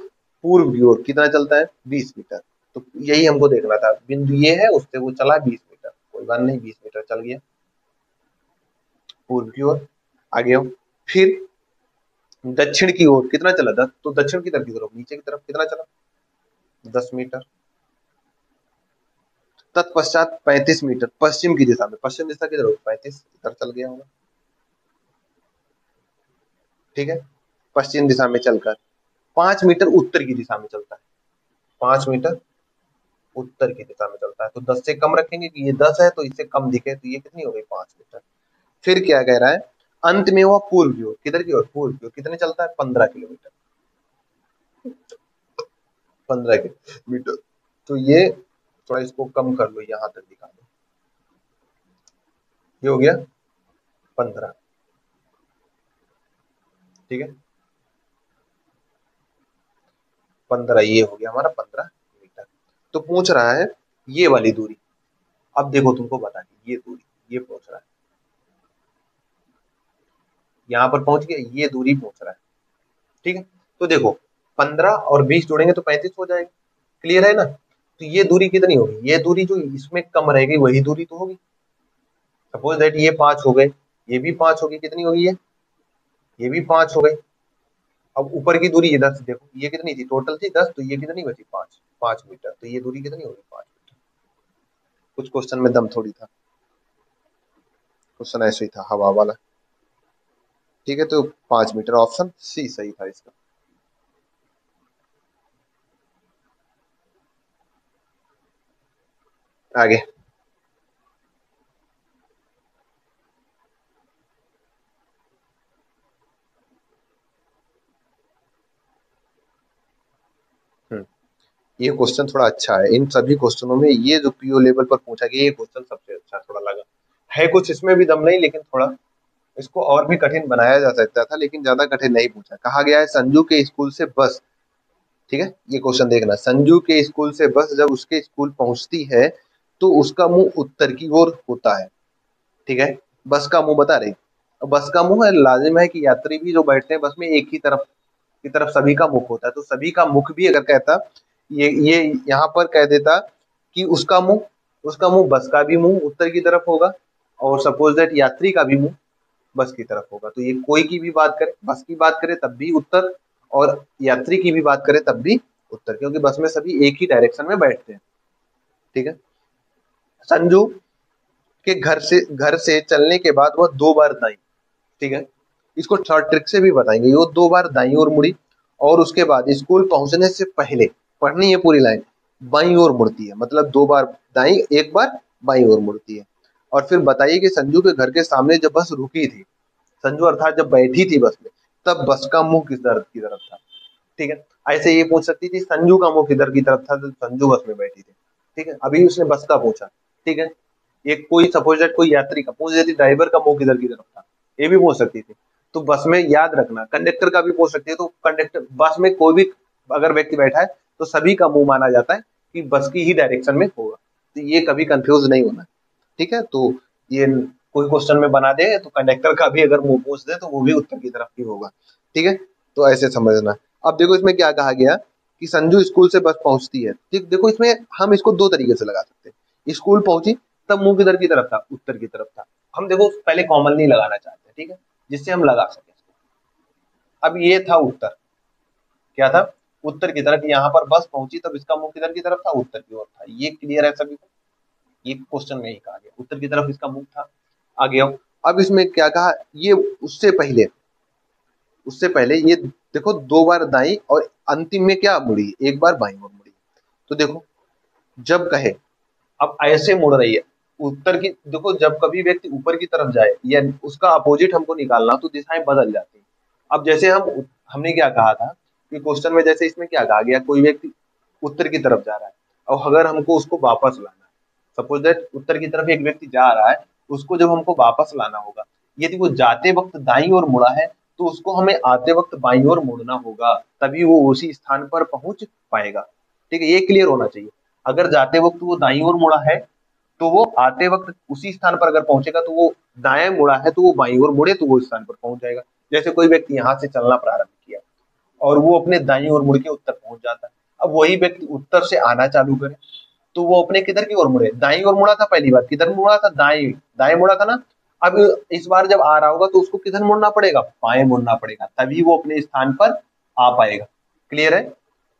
पूर्व की ओर कितना चलता है, 20 मीटर, तो यही हमको देखना था, बिंदु ये है, उससे वो चला 20 मीटर, कोई बात नहीं, 20 मीटर चल गया पूर्व की ओर। आगे हम, फिर दक्षिण की ओर कितना चला, 10, तो दक्षिण की तरफ नीचे की तरफ कितना चला, 10 मीटर, तत्पश्चात 35 मीटर पश्चिम की दिशा में, पश्चिम दिशा किधर होगी, 35 इधर चल गया होगा। ठीक है, पश्चिम दिशा में चलकर 5 मीटर उत्तर की दिशा में चलता है, 5 मीटर उत्तर की दिशा में चलता है, तो 10 से कम रखेंगे कि ये 10 है, तो इससे कम दिखे, तो ये कितनी हो गई, 5 मीटर। फिर क्या कह रहा है, अंत में वह पूर्व की ओर, किधर की ओर, पूर्व की ओर कितने चलता है, 15 किलोमीटर, 15 किलोमीटर, तो ये थोड़ा इसको कम कर लो, यहां तक दिखा दो, ये हो गया 15। ठीक है, 15 ये हो गया हमारा 15 मीटर। तो पूछ रहा है ये वाली दूरी, अब देखो तुमको बता ये दूरी, ये पूछ रहा है, यहाँ पर पहुंच गया, ये दूरी पूछ रहा है। ठीक है, तो देखो 15 और 20 जोड़ेंगे तो 35 हो जाएगा, क्लियर है ना, तो ये दूरी कितनी होगी, ये दूरी जो इसमें कम रहेगी वही दूरी तो होगी। सपोज दैट ये 5 हो गए, ये भी 5 होगी, कितनी होगी ये भी 5 हो गई। अब ऊपर की दूरी ये 10, देखो ये कितनी थी, टोटल थी 10, तो ये कितनी बची, 5 मीटर, तो ये दूरी कितनी होगी, 5 मीटर। कुछ क्वेश्चन में दम थोड़ी था, क्वेश्चन ऐसे ही था हवा वाला। ठीक है, तो 5 मीटर, ऑप्शन सी सही था इसका। आगे, ये क्वेश्चन थोड़ा अच्छा है, इन सभी क्वेश्चनों में ये जो पीओ लेवल पर पूछा गया ये क्वेश्चन सबसे अच्छा थोड़ा लगा है, कुछ इसमें भी दम नहीं, लेकिन थोड़ा इसको और भी कठिन बनाया जा सकता था, लेकिन ज्यादा कठिन नहीं पूछा। कहा गया है संजू के स्कूल से बस, ठीक है, ये क्वेश्चन देखना, संजू के स्कूल से बस जब उसके स्कूल पहुंचती है तो उसका मुंह उत्तर की ओर होता है। ठीक है, बस का मुंह बता रही, बस का मुंह है, लाजिम है कि यात्री भी जो बैठते हैं बस में एक ही तरफ की तरफ सभी का मुख होता है, तो सभी का मुख भी अगर कहता, ये यहाँ पर कह देता कि उसका मुंह बस का भी मुंह उत्तर की तरफ होगा, और सपोज दैट यात्री का भी मुंह बस की तरफ होगा, तो ये कोई की भी बात करे, बस की बात करे तब भी उत्तर, और यात्री की भी बात करे तब भी उत्तर, क्योंकि बस में सभी एक ही डायरेक्शन में बैठते हैं। ठीक है, संजू के घर से चलने के बाद वह 2 बार दाई, ठीक है, इसको शॉर्ट ट्रिक से भी बताएंगे, वो 2 बार दाई ओर मुड़ी, और उसके बाद स्कूल पहुंचने से पहले, पढ़नी है पूरी लाइन, बाई ओर मुड़ती है, मतलब 2 बार दाई, एक बार बाई ओर मुड़ती है। और फिर बताइए कि संजू के घर के सामने जब बस रुकी थी, संजू अर्थात जब बैठी थी बस में, तब बस का मुंह किस तरफ की तरफ था। ठीक है, ऐसे ये पूछ सकती थी संजू का मुंह किधर की तरफ था, तो संजू बस में बैठी थी। ठीक है, अभी उसने बस का पूछा। ठीक है, ये कोई सपोज दैट कोई यात्री का पूछ देती, ड्राइवर का मुंह किधर की तरफ था, ये भी पूछ सकती थी। तो बस में याद रखना, कंडक्टर का भी पूछ सकती है, तो कंडक्टर, बस में कोई भी अगर व्यक्ति बैठा है तो सभी का मुंह माना जाता है कि बस की ही डायरेक्शन में होगा, तो ये कभी कंफ्यूज नहीं होना। ठीक है, तो ये कोई क्वेश्चन में बना दे तो कंडक्टर का भी अगर मुंह पूछ दे तो वो भी उत्तर की तरफ ही होगा। ठीक है, तो ऐसे समझना। अब देखो इसमें क्या कहा गया कि संजू स्कूल से बस पहुंचती है। ठीक, देखो इसमें हम इसको दो तरीके से लगा सकते हैं, स्कूल पहुंची तब मुंह किधर की तरफ था, उत्तर की तरफ था। हम देखो पहले कॉमन नहीं लगाना चाहते, ठीक है, जिससे हम लगा सके। अब ये था उत्तर, क्या था, उत्तर की तरफ। यहाँ पर बस पहुंची तब इसका मुंह किधर की तरफ था, उत्तर की ओर था। ये क्लियर है सभी को? ये क्वेश्चन में ही कहा गया, उत्तर की तरफ इसका मुंह था। आगे आओ। अब इसमें क्या कहा, ये उससे पहले ये देखो, 2 बार दाई और अंतिम में क्या मुड़ी, एक बार बाई और मुड़ी। तो देखो, जब कहे, अब ऐसे मुड़ रही है उत्तर की, देखो जब कभी व्यक्ति ऊपर की तरफ जाए या उसका अपोजिट हमको निकालना, तो दिशाएं बदल जाती हैं। अब जैसे हमने क्या कहा था कि क्वेश्चन में, जैसे इसमें क्या कहा गया, कोई व्यक्ति उत्तर की तरफ जा रहा है और अगर हमको उसको वापस लाना है, सपोज दैट उत्तर की तरफ एक व्यक्ति जा रहा है, उसको जब हमको वापस लाना होगा, यदि वो जाते वक्त दाईं ओर मुड़ा है तो उसको हमें आते वक्त बाईं ओर मुड़ना होगा, तभी वो उसी स्थान पर पहुंच पाएगा। ठीक है, ये क्लियर होना चाहिए। अगर जाते वक्त वो दाईं ओर मुड़ा है तो वो आते वक्त उसी स्थान पर अगर पहुंचेगा, तो वो दाएं मुड़ा है तो वो बाईं ओर मुड़े तो वो इस स्थान पर पहुंच जाएगा। जैसे कोई व्यक्ति यहाँ से चलना प्रारंभ किया और वो अपने दाईं ओर मुड़ के उत्तर पहुंच जाता है। अब वही व्यक्ति उत्तर से आना चालू करे तो वो अपने किधर की ओर मुड़े, दाईं ओर मुड़ा था पहली बार, किधर मुड़ा था, दाएं दाएं मुड़ा था ना। अब इस बार जब आ रहा होगा तो उसको किधर मुड़ना पड़ेगा, बाएं मुड़ना पड़ेगा, तभी वो अपने स्थान पर आ पाएगा। क्लियर है?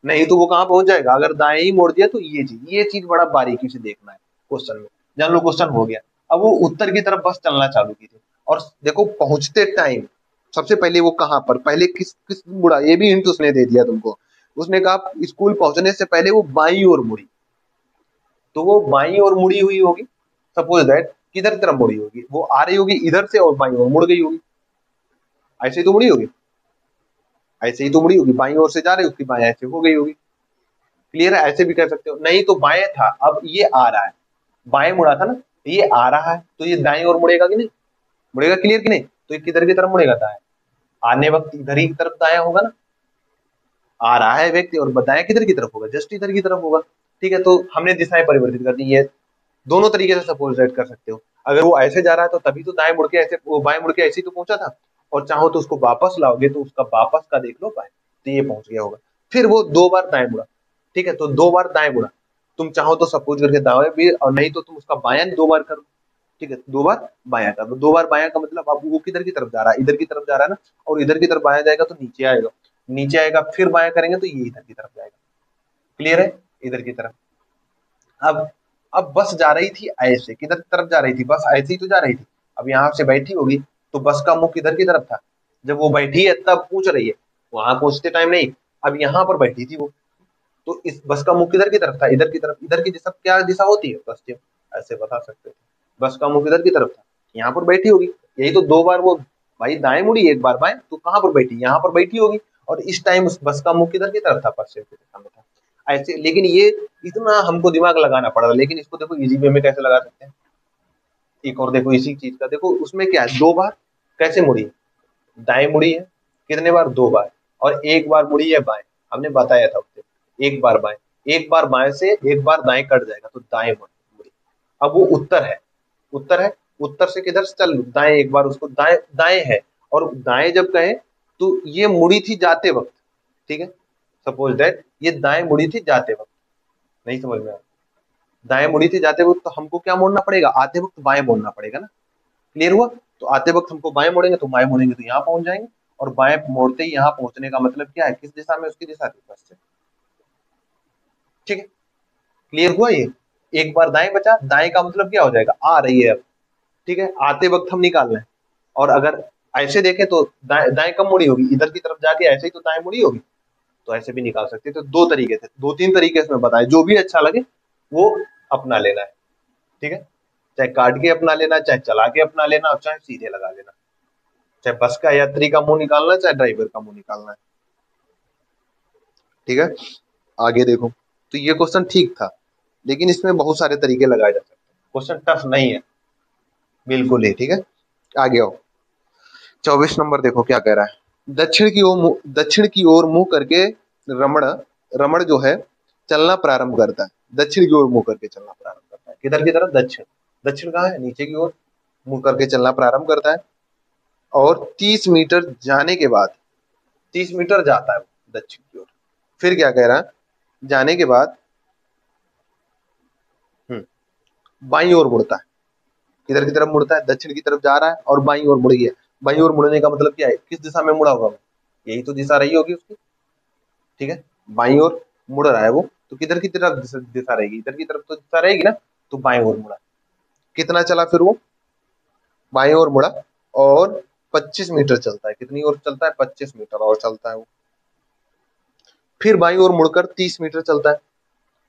नहीं तो वो कहाँ पहुंच जाएगा, अगर दाएं ही मोड़ दिया तो ये चीज बड़ा बारीकी से देखना है क्वेश्चन में। जान लो क्वेश्चन हो गया। अब वो उत्तर की तरफ बस चलना चालू की थी और देखो पहुंचते टाइम सबसे पहले वो कहाँ पर, पहले किस किस मुड़ा, ये भी हिंट उसने दे दिया तुमको। उसने कहा स्कूल पहुंचने से पहले वो बाईं ओर मुड़ी, तो वो बाईं ओर मुड़ी हुई होगी। सपोज दैट किधर की तरफ मुड़ी होगी, वो आ रही होगी इधर से और बाईं ओर मुड़ गई होगी। ऐसे ही तो मुड़ी होगी, ऐसे ही तो मुड़ी होगी, बाईं ओर से जा रही, उसकी बाएं ऐसे हो गई होगी। क्लियर है? ऐसे भी कर सकते हो। नहीं तो बाएं था, अब ये आ रहा है, बाएं मुड़ा था ना, ये आ रहा है तो ये दाएं ओर मुड़ेगा कि नहीं, मुड़ेगा। क्लियर कि नहीं? तो ये किधर की तरफ मुड़ेगा, दाएं। आने वक्त इधर ही की तरफ दाया होगा ना, आ रहा है व्यक्ति और बताया किधर की तरफ होगा, जस्ट इधर की तरफ होगा। ठीक है, तो हमने दिशाएं परिवर्तित कर दी। ये दोनों तरीके से सपोज दैट कर सकते हो। अगर वो ऐसे जा रहा है तो तभी तो दाएं मुड़ के ऐसे, वो बाएं मुड़ के ऐसे ही तो पहुंचा था। और चाहो तो उसको वापस लाओगे तो उसका वापस का देख लो बाएं, तो ये पहुंच गया होगा। फिर वो 2 बार दाएं मुड़ा, ठीक है, तो 2 बार दाएं मुड़ा। तुम चाहो तो सपोज करके दाएं भी, और नहीं तो तुम उसका बायां 2 बार करो। ठीक है, 2 बार बायां कर दो। 2 बार बायां का मतलब अब वो किधर की तरफ जा रहा है, इधर की तरफ जा रहा है ना, और इधर की तरफ बायां जाएगा तो नीचे आएगा, नीचे आएगा फिर बायां करेंगे तो ये इधर की तरफ जाएगा। क्लियर है? इधर की तरफ। अब अब बस जा रही थी ऐसे, किधर की तरफ जा रही थी, बस ऐसे ही तो जा रही थी। अब यहाँ से बैठी होगी तो बस का मुंह किधर की तरफ था, जब वो बैठी है तब पूछ रही है, वहां पहुंचते टाइम नहीं। अब यहाँ पर बैठी थी वो, तो इस बस का मुंह किधर की तरफ था, इधर की तरफ। इधर की दिशा क्या दिशा होती है, पश्चिम, ऐसे बता सकते थे। बस का मुंह किधर की तरफ था, यहाँ पर बैठी होगी। यही तो 2 बार वो भाई दाएं मुड़ी, एक बार बाएं, तो कहाँ पर बैठी, यहाँ पर बैठी होगी। और इस टाइम उस बस का मुंह किधर की तरफ था, पश्चिम की दिशा में था। ऐसे, लेकिन ये इतना हमको दिमाग लगाना पड़ रहा है, लेकिन इसको देखो इजी वे में कैसे लगा सकते हैं। एक और देखो इसी चीज का, देखो उसमें क्या है, 2 बार कैसे मुड़ी है, दाएं मुड़ी है। कितने बार, 2 बार। और एक बार मुड़ी है बाएं, हमने बताया था उससे, एक बार बाएं। एक बार बाएं से एक बार दाएं कट जाएगा तो दाएं मुड़ी। अब वो उत्तर है, उत्तर है, उत्तर से किधर से चल, दाएं, एक बार उसको दाएं दाएं है। और दाएं जब कहे तो ये मुड़ी थी जाते वक्त, ठीक है, सपोज दैट ये दाएं मुड़ी थी जाते वक्त। नहीं समझ में आया? दाएं मुड़ी थी जाते वक्त, तो हमको क्या मोड़ना पड़ेगा, आते वक्त बाएं मोड़ना पड़ेगा ना। क्लियर हुआ? तो आते वक्त हमको बाएं मोड़ेंगे तो बाएं मोड़ेंगे तो यहाँ पहुंच जाएंगे। और बाएं मोड़ते ही यहाँ पहुंचने का मतलब क्या है, किस दिशा में, उसकी दिशा थी पश्चिम। ठीक है, क्लियर हुआ ये? एक बार दाएं बचा, दाएं का मतलब क्या हो जाएगा, आ रही है अब। ठीक है, आते वक्त हम निकाल रहे हैं। और अगर ऐसे देखें तो दाएं दाएं कब मुड़ी होगी, इधर की तरफ जाके ऐसे ही तो दाएं मुड़ी होगी। तो ऐसे भी निकाल सकते हैं। तो 2 तरीके थे, 2-3 तरीके इसमें बताए, जो भी अच्छा लगे वो अपना लेना है। ठीक है, चाहे काट के अपना लेना, चाहे चला के अपना लेना, और चाहे सीधे लगा लेना। चाहे बस का यात्री का मुंह निकालना है, चाहे ड्राइवर का मुंह निकालना है। ठीक है, आगे देखो। तो ये क्वेश्चन ठीक था, लेकिन इसमें बहुत सारे तरीके लगाए जा सकते हैं। क्वेश्चन टफ नहीं है बिल्कुल ही। ठीक है, आगे आओ। 24 नंबर देखो क्या कह रहा है। दक्षिण की ओर मुंह करके रमण रमण जो है चलना प्रारंभ करता है। दक्षिण की ओर मुंह करके चलना प्रारंभ करता है, किधर की तरफ, दक्षिण। दक्षिण कहाँ है, नीचे की ओर मुंह करके चलना प्रारंभ करता है। और 30 मीटर जाने के बाद, 30 मीटर जाता है वो दक्षिण की ओर। फिर क्या कह रहा है, जाने के बाद बाईं ओर मुड़ता है। किधर की तरफ मुड़ता है? दक्षिण की तरफ जा रहा है और बाईं ओर मुड़ गया। बाईं ओर मुड़ने का मतलब क्या है? किस दिशा में मुड़ा होगा वो? यही तो दिशा रही होगी उसकी, ठीक है। बाईं ओर मुड़ रहा है वो, तो किधर की तरफ दिशा रहेगी? इधर की तरफ तो दिशा रहेगी ना, तो बाईं ओर मुड़ा। कितना चला फिर वो? बाईं ओर मुड़ा और 25 मीटर चलता है। कितनी ओर चलता है? 25 मीटर और चलता है वो। फिर बाईं ओर मुड़कर 30 मीटर चलता है।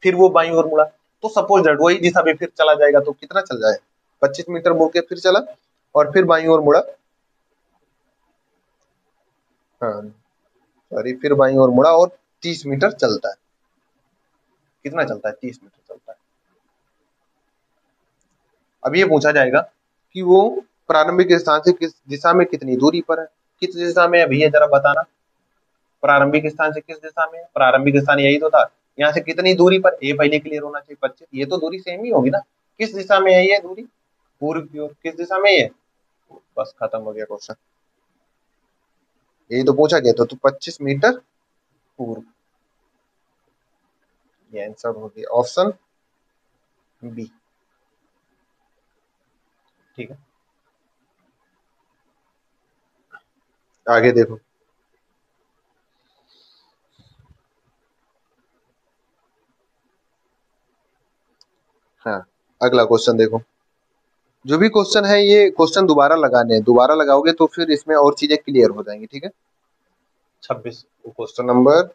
फिर वो बाईं ओर मुड़ा, तो सपोज दैट वही दिशा में फिर चला जाएगा, तो कितना चल जाए? 25 मीटर मुड़ के फिर चला और फिर बाईं ओर मुड़ा। हाँ सॉरी, फिर बाईं ओर मुड़ा और 30 मीटर चलता है। कितना चलता है? 30 मीटर चलता है। अब ये पूछा जाएगा कि वो प्रारंभिक स्थान से किस दिशा में कितनी दूरी पर है। किस दिशा में है भैया, जरा बताना। प्रारंभिक स्थान से किस दिशा में है? प्रारंभिक स्थान यही तो था। यहाँ से कितनी दूरी पर? ये पहले क्लियर होना चाहिए। 25, ये तो दूरी सेम ही होगी ना। किस दिशा में है ये दूरी? पूर्व की ओर। किस दिशा में है? बस खत्म हो गया क्वेश्चन। यही तो पूछा गया था, तो 25 मीटर पूर्व। ये आंसर हो गया ऑप्शन बी, ठीक है। आगे देखो। हाँ, अगला क्वेश्चन देखो। जो भी क्वेश्चन है ये क्वेश्चन दोबारा लगाने हैं, दोबारा लगाओगे तो फिर इसमें और चीजें क्लियर हो जाएंगी, ठीक है। 26 क्वेश्चन नंबर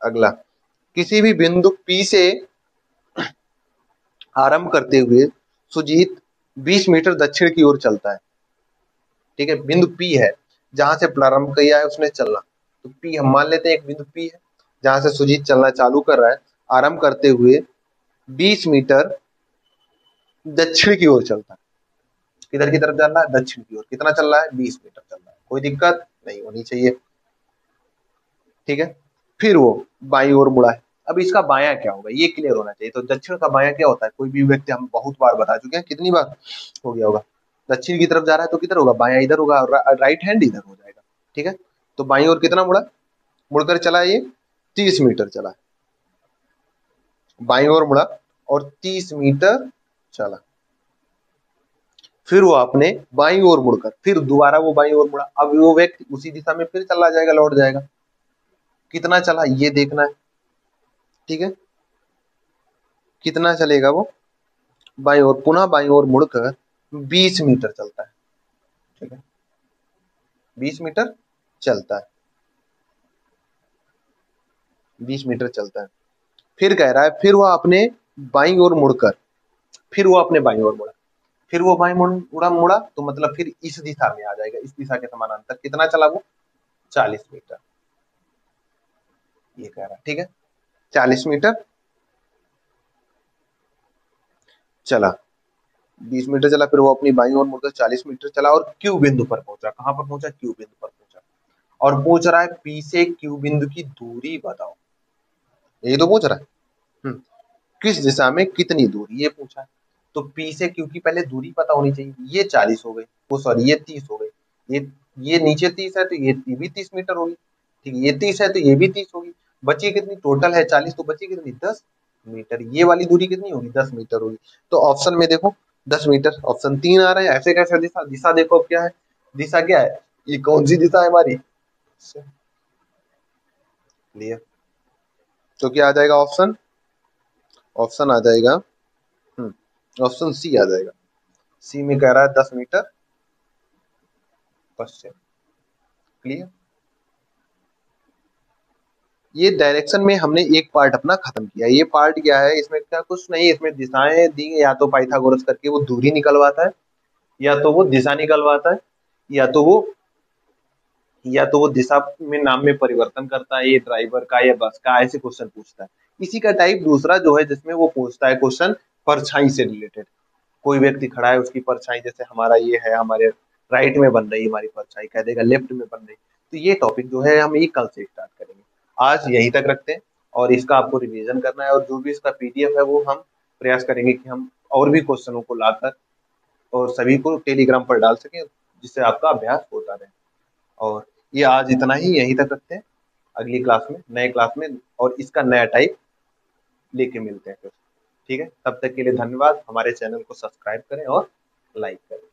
अगला। किसी भी बिंदु P से आरंभ करते हुए सुजीत 20 मीटर दक्षिण की ओर चलता है, ठीक है। बिंदु P है, जहां से प्रारंभ किया है उसने चलना, तो P हम मान लेते हैं एक बिंदु P है जहां से सुजीत चलना चालू कर रहा है, आरंभ करते हुए 20 मीटर दक्षिण की ओर चलता है। किधर की तरफ चल रहा है? दक्षिण की ओर। कितना चल रहा है? 20 मीटर चल रहा है। कोई दिक्कत नहीं होनी चाहिए, ठीक है। फिर वो बाईं ओर मुड़ा है। अब इसका बायां क्या होगा ये क्लियर होना चाहिए। तो दक्षिण का बायां क्या होता है? कोई भी व्यक्ति, हम बहुत बार बता चुके हैं, कितनी बार हो गया होगा। दक्षिण की तरफ जा रहा है तो किधर होगा? बायां इधर होगा और राइट हैंड इधर हो जाएगा, ठीक है। तो बाईं ओर कितना मुड़ा? मुड़कर चला है ये 30 मीटर चला है। बाईं ओर मुड़ा और 30 मीटर चला। फिर वो अपने बाईं ओर मुड़कर फिर दोबारा वो बाईं ओर मुड़ा। अब वो व्यक्ति उसी दिशा में फिर चला जाएगा, लौट जाएगा। कितना चला ये देखना है, ठीक है। कितना चलेगा वो? बाईं ओर पुनः बाईं ओर मुड़कर 20 मीटर चलता है, ठीक है। 20 मीटर चलता है, 20 मीटर चलता है। फिर कह रहा है फिर वह अपने बाईं ओर मुड़कर फिर वो अपने बाईं ओर मुड़ा। फिर वो बाईं मुड़ा मुड़ा तो मतलब फिर इस दिशा में आ जाएगा, इस दिशा के समानांतर। कितना चला वो? 40 मीटर, ये कह रहा है, ठीक है। 40 मीटर चला, 20 मीटर चला, फिर वो अपनी बाईं ओर मुड़कर 40 मीटर चला और क्यू बिंदु पर पहुंचा। कहां पर पहुंचा? क्यू बिंदु पर पहुंचा। और पूछ रहा है पी से क्यू बिंदु की दूरी बताओ। यही तो पूछ रहा है। किस दिशा में कितनी दूरी, ये पूछा है। तो पी से क्यू की पहले दूरी पता होनी चाहिए। ये 40 हो गई, वो सॉरी ये 30 हो गई। ये नीचे 30 है तो ये भी 30 मीटर होगी, ठीक है। ये 30 है तो ये भी 30 होगी। बची कितनी? टोटल है 40, तो बची कितनी? 10 मीटर। ये वाली दूरी कितनी होगी? 10 मीटर होगी। तो ऑप्शन में देखो 10 मीटर, ऑप्शन 3 आ रहा है। ऐसे कैसे दिशा? दिशा देखो अब क्या है, दिशा क्या है, ये कौन सी दिशा है हमारी? क्लियर। तो क्या आ जाएगा ऑप्शन? ऑप्शन आ जाएगा ऑप्शन सी आ जाएगा। सी में कह रहा है 10 मीटर पश्चिम। क्लियर। ये डायरेक्शन में हमने एक पार्ट अपना खत्म किया। ये पार्ट क्या है? इसमें क्या कुछ नहीं, इसमें दिशाएं दी, या तो पाइथागोरस करके वो दूरी निकलवाता है, या तो वो दिशा निकलवाता है, या तो वो या तो वो दिशा में नाम में परिवर्तन करता है, ये ड्राइवर का या बस का, ऐसे क्वेश्चन पूछता है। इसी का टाइप दूसरा जो है जिसमें वो पूछता है क्वेश्चन परछाई से रिलेटेड। कोई व्यक्ति खड़ा है, उसकी परछाई, जैसे हमारा ये है, हमारे राइट में बन रही है हमारी परछाई, कह देगा लेफ्ट में बन रही। तो ये टॉपिक जो है हम ये कल से स्टार्ट करेंगे। आज यहीं तक रखते हैं और इसका आपको रिवीजन करना है, और जो भी इसका पीडीएफ है वो हम प्रयास करेंगे कि हम और भी क्वेश्चनों को लाकर और सभी को टेलीग्राम पर डाल सकें, जिससे आपका अभ्यास होता रहे। और ये आज इतना ही, यहीं तक रखते हैं। अगली क्लास में, नए क्लास में, और इसका नया टाइप लेके मिलते हैं फिर। ठीक है, तब तक के लिए धन्यवाद। हमारे चैनल को सब्सक्राइब करें और लाइक करें।